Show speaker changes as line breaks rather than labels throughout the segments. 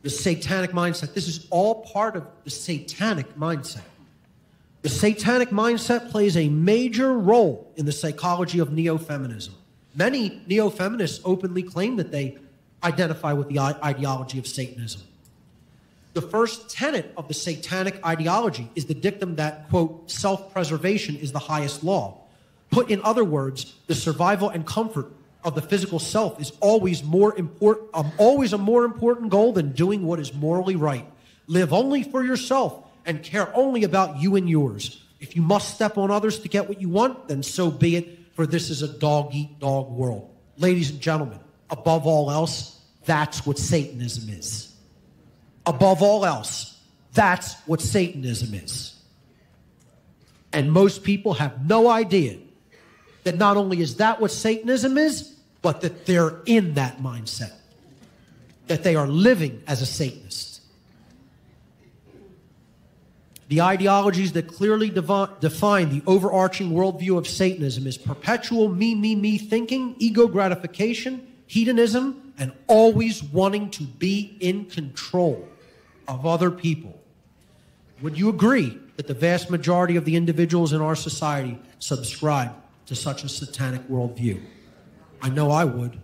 the satanic mindset. This is all part of the satanic mindset. The satanic mindset plays a major role in the psychology of neo-feminism. Many neo-feminists openly claim that they identify with the ideology of Satanism. The first tenet of the satanic ideology is the dictum that, quote, self-preservation is the highest law. Put in other words, the survival and comfort of the physical self is always a more important goal than doing what is morally right. Live only for yourself and care only about you and yours. If you must step on others to get what you want, then so be it, for this is a dog-eat-dog world. Ladies and gentlemen, above all else, that's what Satanism is. Above all else, that's what Satanism is. And most people have no idea that not only is that what Satanism is, but that they're in that mindset, that they are living as a Satanist. The ideologies that clearly define the overarching worldview of Satanism is perpetual me thinking, ego gratification, hedonism, and always wanting to be in control of other people. Would you agree that the vast majority of the individuals in our society subscribe to such a satanic worldview? I know I would.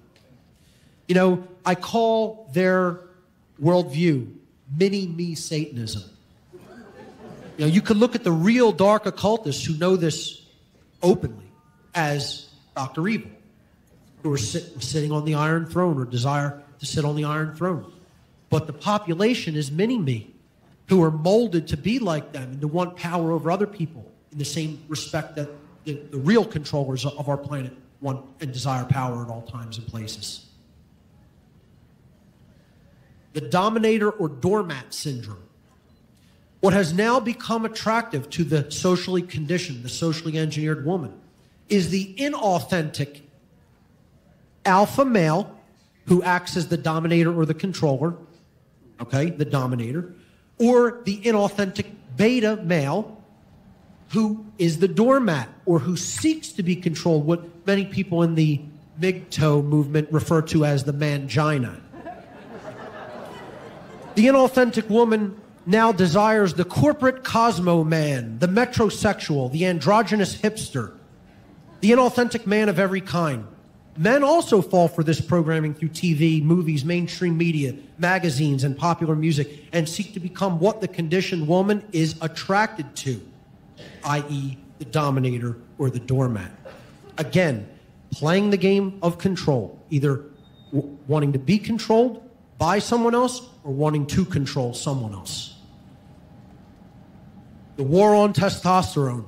You know, I call their worldview mini-me Satanism. You know, you could look at the real dark occultists who know this openly as Dr. Evil, who are sitting on the Iron Throne or desire to sit on the Iron Throne. But the population is mini-me, who are molded to be like them and to want power over other people in the same respect that the real controllers of our planet want and desire power at all times and places. The dominator or doormat syndrome. What has now become attractive to the socially conditioned, the socially engineered woman, is the inauthentic alpha male who acts as the dominator or the controller, okay, the dominator, or the inauthentic beta male who is the doormat or who seeks to be controlled, what many people in the MGTOW movement refer to as the mangina. The inauthentic woman now desires the corporate cosmo man, the metrosexual, the androgynous hipster, the inauthentic man of every kind. Men also fall for this programming through TV, movies, mainstream media, magazines, and popular music, and seek to become what the conditioned woman is attracted to, i.e. the dominator or the doormat. Again, playing the game of control, either wanting to be controlled by someone else or wanting to control someone else. The war on testosterone.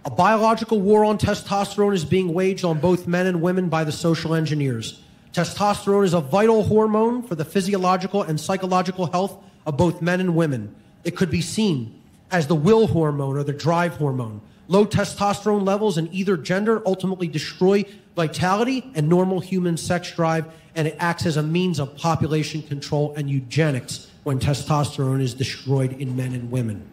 A biological war on testosterone is being waged on both men and women by the social engineers. Testosterone is a vital hormone for the physiological and psychological health of both men and women. It could be seen as the will hormone or the drive hormone. Low testosterone levels in either gender ultimately destroy vitality and normal human sex drive, and it acts as a means of population control and eugenics when testosterone is destroyed in men and women.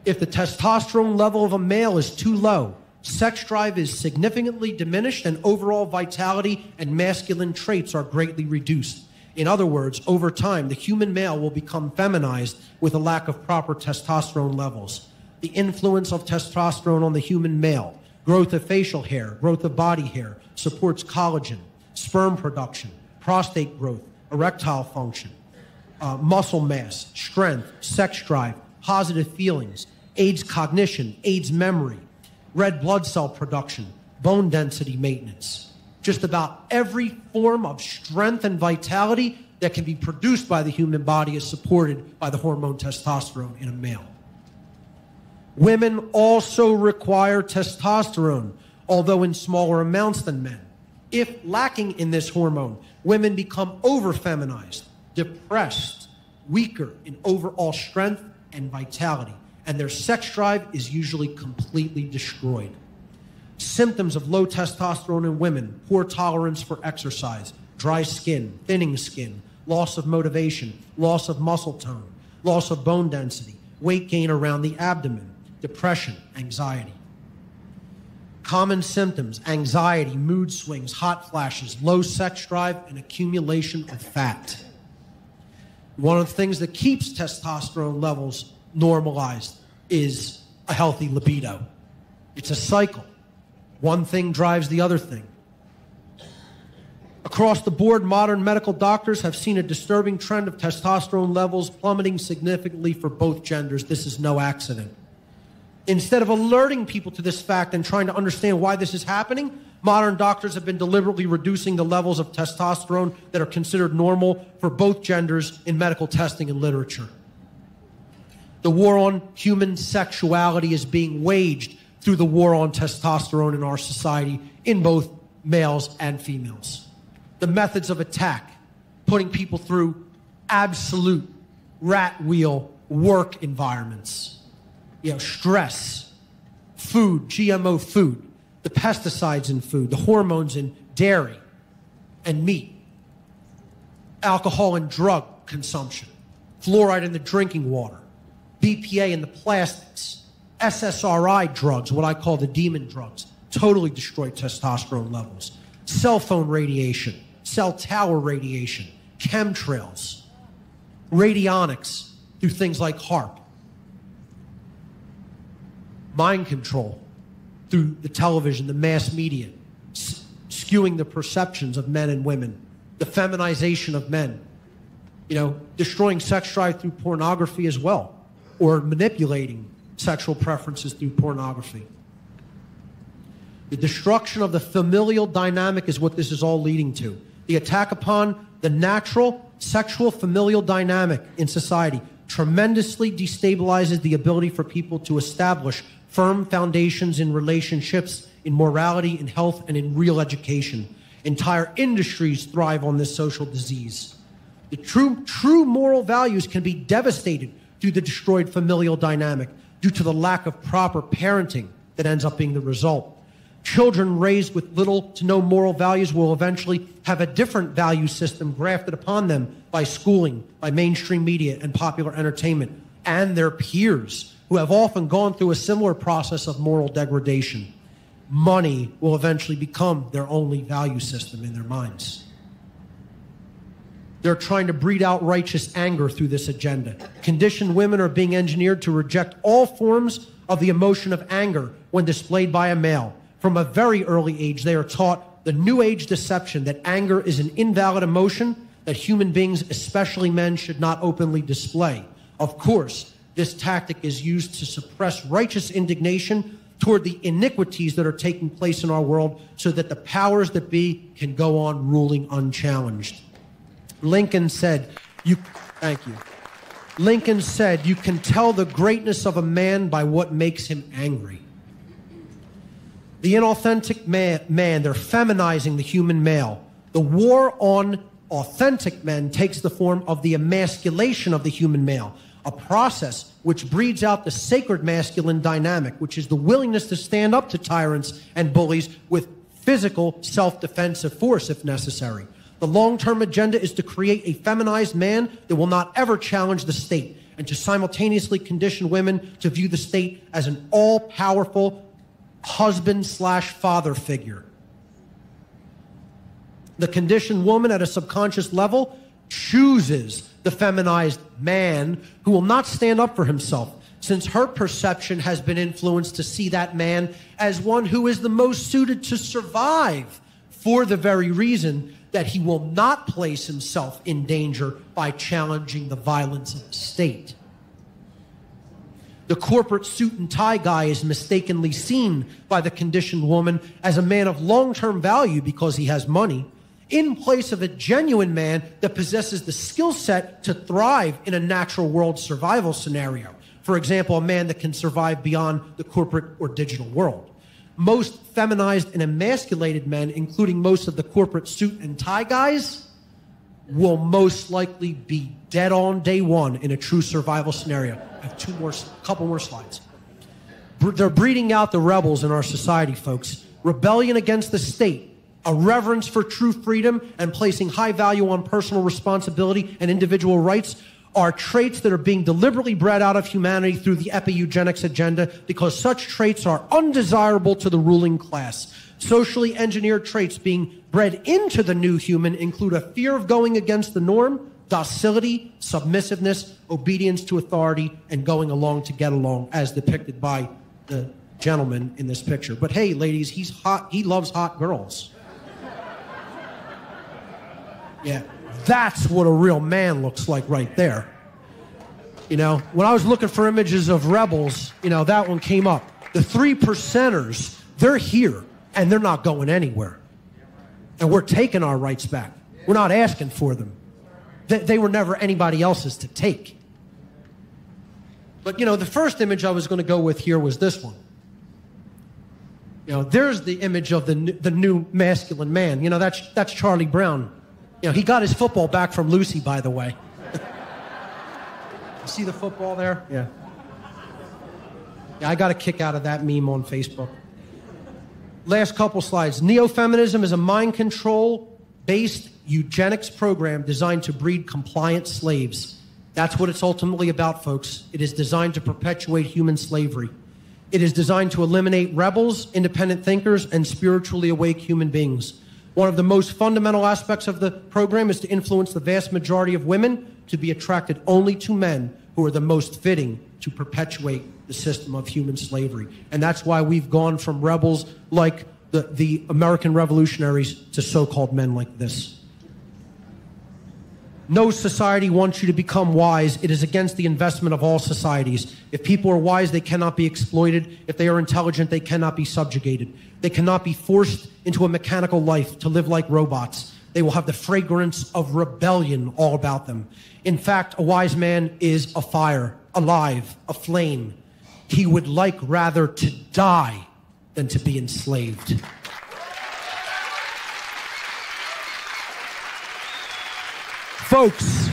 If the testosterone level of a male is too low, sex drive is significantly diminished and overall vitality and masculine traits are greatly reduced. In other words, over time, the human male will become feminized with a lack of proper testosterone levels. The influence of testosterone on the human male, growth of facial hair, growth of body hair, supports collagen, sperm production, prostate growth, erectile function, muscle mass, strength, sex drive, positive feelings, aids cognition, aids memory, red blood cell production, bone density maintenance. Just about every form of strength and vitality that can be produced by the human body is supported by the hormone testosterone in a male. Women also require testosterone, although in smaller amounts than men. If lacking in this hormone, women become over-feminized, depressed, weaker in overall strength and vitality, and their sex drive is usually completely destroyed. Symptoms of low testosterone in women: poor tolerance for exercise, dry skin, thinning skin, loss of motivation, loss of muscle tone, loss of bone density, weight gain around the abdomen, depression, anxiety. Common symptoms: anxiety, mood swings, hot flashes, low sex drive, and accumulation of fat. One of the things that keeps testosterone levels normalized is a healthy libido. It's a cycle. One thing drives the other thing. Across the board, modern medical doctors have seen a disturbing trend of testosterone levels plummeting significantly for both genders. This is no accident. Instead of alerting people to this fact and trying to understand why this is happening, modern doctors have been deliberately reducing the levels of testosterone that are considered normal for both genders in medical testing and literature. The war on human sexuality is being waged through the war on testosterone in our society in both males and females. The methods of attack, putting people through absolute rat wheel work environments, stress, food, GMO food, the pesticides in food, the hormones in dairy and meat, alcohol and drug consumption, fluoride in the drinking water, BPA in the plastics, SSRI drugs, what I call the demon drugs, totally destroy testosterone levels, cell phone radiation, cell tower radiation, chemtrails, radionics through things like HAARP, mind control through the television, the mass media, skewing the perceptions of men and women, the feminization of men, destroying sex drive through pornography as well, or manipulating sexual preferences through pornography. The destruction of the familial dynamic is what this is all leading to. The attack upon the natural sexual familial dynamic in society tremendously destabilizes the ability for people to establish firm foundations in relationships, in morality, in health, and in real education. Entire industries thrive on this social disease. The true moral values can be devastated through the destroyed familial dynamic due to the lack of proper parenting that ends up being the result. Children raised with little to no moral values will eventually have a different value system grafted upon them by schooling, by mainstream media and popular entertainment, and their peers, who have often gone through a similar process of moral degradation. Money will eventually become their only value system in their minds. They're trying to breed out righteous anger through this agenda. Conditioned women are being engineered to reject all forms of the emotion of anger when displayed by a male. From a very early age, they are taught the New Age deception that anger is an invalid emotion that human beings, especially men, should not openly display. Of course, this tactic is used to suppress righteous indignation toward the iniquities that are taking place in our world so that the powers that be can go on ruling unchallenged. Lincoln said, thank you. Lincoln said, you can tell the greatness of a man by what makes him angry. The inauthentic man, they're feminizing the human male. The war on authentic men takes the form of the emasculation of the human male, a process which breeds out the sacred masculine dynamic, which is the willingness to stand up to tyrants and bullies with physical self-defensive force if necessary. The long-term agenda is to create a feminized man that will not ever challenge the state and to simultaneously condition women to view the state as an all-powerful husband/father figure. The conditioned woman at a subconscious level chooses the feminized man who will not stand up for himself, since her perception has been influenced to see that man as one who is the most suited to survive for the very reason that he will not place himself in danger by challenging the violence of the state. The corporate suit and tie guy is mistakenly seen by the conditioned woman as a man of long-term value because he has money, in place of a genuine man that possesses the skill set to thrive in a natural world survival scenario. For example, a man that can survive beyond the corporate or digital world. Most feminized and emasculated men, including most of the corporate suit and tie guys, will most likely be dead on day one in a true survival scenario. I have a couple more slides. They're breeding out the rebels in our society, folks. Rebellion against the state, a reverence for true freedom, and placing high value on personal responsibility and individual rights are traits that are being deliberately bred out of humanity through the eugenics agenda because such traits are undesirable to the ruling class. Socially engineered traits being bred into the new human include a fear of going against the norm, docility, submissiveness, obedience to authority, and going along to get along, as depicted by the gentleman in this picture. But hey, ladies, he's hot. He loves hot girls. Yeah, that's what a real man looks like right there. You know, when I was looking for images of rebels, you know, that one came up. The 3%ers, they're here, and they're not going anywhere. And we're taking our rights back. We're not asking for them. They were never anybody else's to take. But, you know, the first image I was going to go with here was this one. You know, there's the image of the new masculine man. You know, that's Charlie Brown. You know, he got his football back from Lucy, by the way. You see the football there? Yeah. Yeah, I got a kick out of that meme on Facebook. Last couple slides. Neo-feminism is a mind control-based eugenics program designed to breed compliant slaves. That's what it's ultimately about, folks. It is designed to perpetuate human slavery. It is designed to eliminate rebels, independent thinkers, and spiritually awake human beings. One of the most fundamental aspects of the program is to influence the vast majority of women to be attracted only to men who are the most fitting to perpetuate the system of human slavery. And that's why we've gone from rebels like the American revolutionaries to so-called men like this. No society wants you to become wise. It is against the investment of all societies. If people are wise, they cannot be exploited. If they are intelligent, they cannot be subjugated. They cannot be forced into a mechanical life to live like robots. They will have the fragrance of rebellion all about them. In fact, a wise man is a fire, alive, a flame. He would like rather to die than to be enslaved. Folks,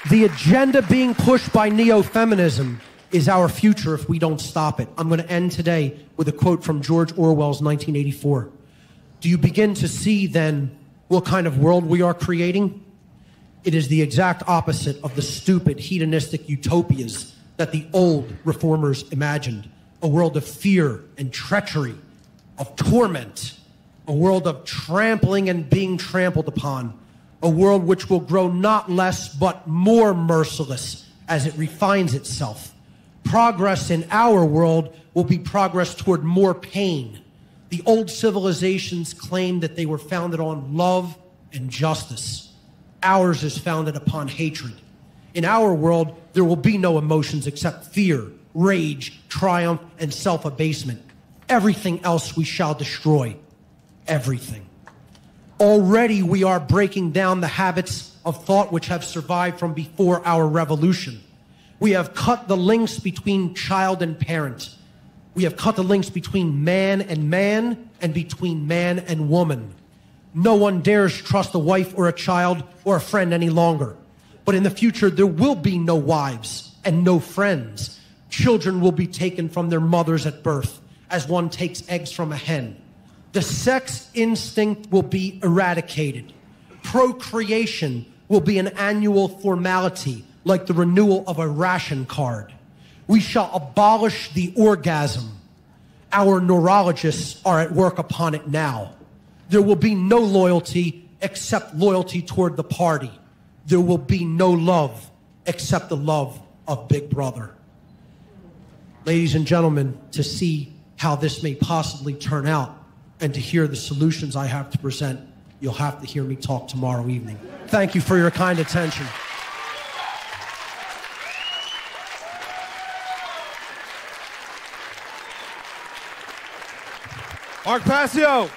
the agenda being pushed by neo-feminism is our future if we don't stop it. I'm going to end today with a quote from George Orwell's 1984. Do you begin to see, then, what kind of world we are creating? It is the exact opposite of the stupid, hedonistic utopias that the old reformers imagined. A world of fear and treachery, of torment, a world of trampling and being trampled upon, a world which will grow not less but more merciless as it refines itself. Progress in our world will be progress toward more pain. The old civilizations claimed that they were founded on love and justice. Ours is founded upon hatred. In our world, there will be no emotions except fear, rage, triumph, and self-abasement. Everything else we shall destroy. Everything. Already we are breaking down the habits of thought which have survived from before our revolution. We have cut the links between child and parent. We have cut the links between man and between man and woman. No one dares trust a wife or a child or a friend any longer. But in the future, there will be no wives and no friends. Children will be taken from their mothers at birth, as one takes eggs from a hen. The sex instinct will be eradicated. Procreation will be an annual formality, like the renewal of a ration card. We shall abolish the orgasm. Our neurologists are at work upon it now. There will be no loyalty except loyalty toward the party. There will be no love except the love of Big Brother. Ladies and gentlemen, to see how this may possibly turn out and to hear the solutions I have to present, you'll have to hear me talk tomorrow evening. Thank you for your kind attention.
Mark Paacio.